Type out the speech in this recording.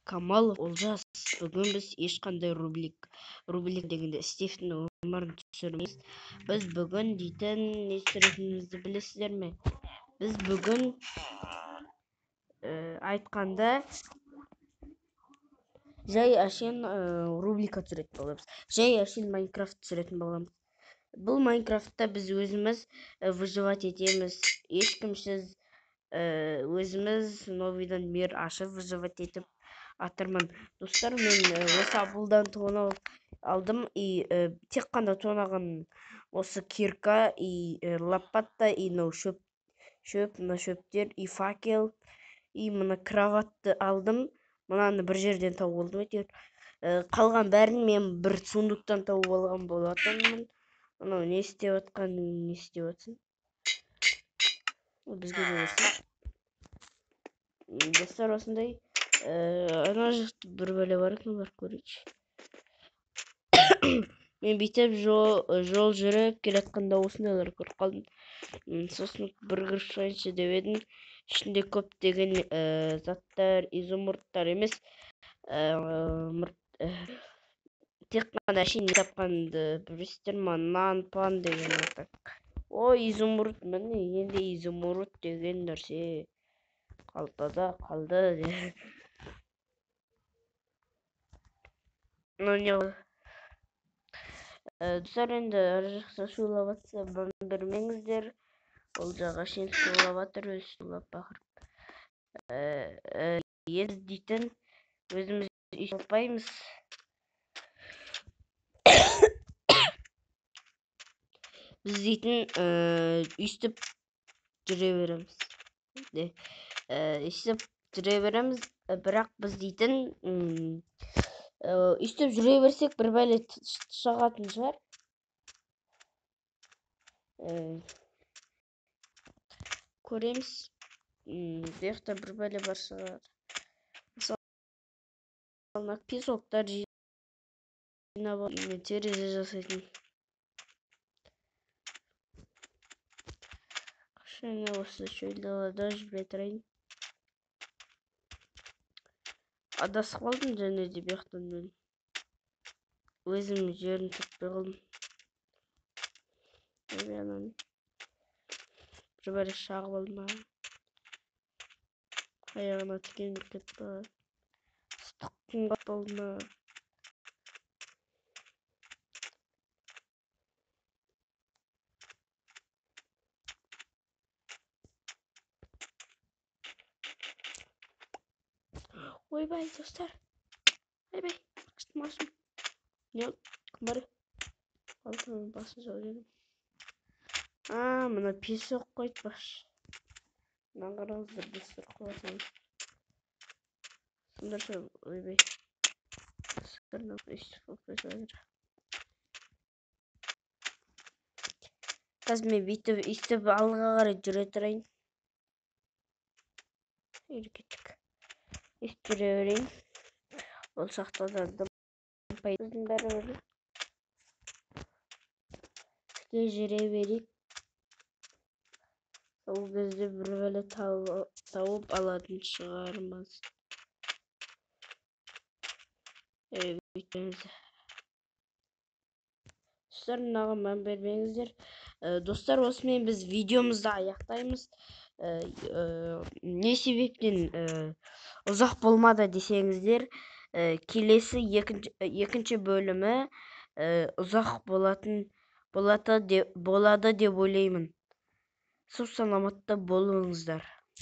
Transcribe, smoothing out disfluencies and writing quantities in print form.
Камалов Олжас. Бүгін біз ешқандай рубрик дегенде Стивтің өмірін түсірмейміз. Біз бүгін дейтін не түсіретінімізді білесіздер ме? Біз бүгін айтқанда жай әшейін рубрика түсіретін боламыз. Жай әшейін Майнкрафт түсіретін боламыз. Бұл Майнкрафтта біз өзіміз выживать етеміз. Ешкімсіз өзіміз новыйдан мир ашып выживать етіп атырмын. Достар, мен осы Абылдан тонау алдым и тек қана тонаған осы кирка и лопата и шөп, мына шөптер и факел и мына кроватты алдым. Мынаны бір жерден тауып алдым әйтеуір. Қалған бәрін мен бір сундуктан тауып алған болатынмын. Анау не істеп жатқан, не істеп жатсың? Бізге жоласын. Достар, осындай ана жақта бір бәле бар екен, бар көрейікші. Мен бүйтіп жол жүріп келе жатқанда осындайлар көріп қалдым. Сосын бір кіріп шығайыншы деп едім. Ішінде көптеген заттар, изумрудтар емес, тек қана әшейін тапқанды білесіздер ма? Нан пан деген атақ. Ой, изумруд, міне енді изумруд деген нәрсе қалтада қалды. Достар, енді ар жақта шулап жатса білмеңіздер. Ол жағы әшейін шулап жатыр, өзі шулап бақырып. Енді дейтін өзіміз үй таппаймыз. Біз дейтін өйстіп жүре береміз. Өйстіп жүре береміз, бірақ біз дейтін өйстіп жүре берсек бір бәле шығатын шығар. Көреміз. Бұяқта бір бәле бар шығар. Мысалы, песоктар жинап алып терезе жасайтын. Қашан осы шөлдалада жүре тұрайын. Адасып қалдым және де бұяқтан мен. Өзім жерін таппай қалдым. Bir böyle şağılma. Ayağına tüken gitme. Sıkın kapılma. Ой бай dostlar. Bay bay. Kıstmasın. Yok. Kumarı. Altına basınca alıyorum. Мына песок қойып баш. Мынаны қараңыздар, достар, қуасың. Сондарша, ойбай. Сырнап өйстіп қойып. Қазір мен бүйтіп өйстіп алға қарай жүре тұрайын. Еркетік. Өйстіп жүре берейін. Ол шақтадан дымпайдың бәрі. Тіке жүре берейік. Ол кезде бір бәле тауып алатын шығармыз. Бүйтеміз. Достар, мынаған мән бермеңіздер. Достар, осымен біз видеомызды аяқтаймыз. Не себептен ұзақ болмады десеңіздер, келесі екінші бөлімі ұзақ болады деп ойлаймын. Сау саламатта болыңыздар.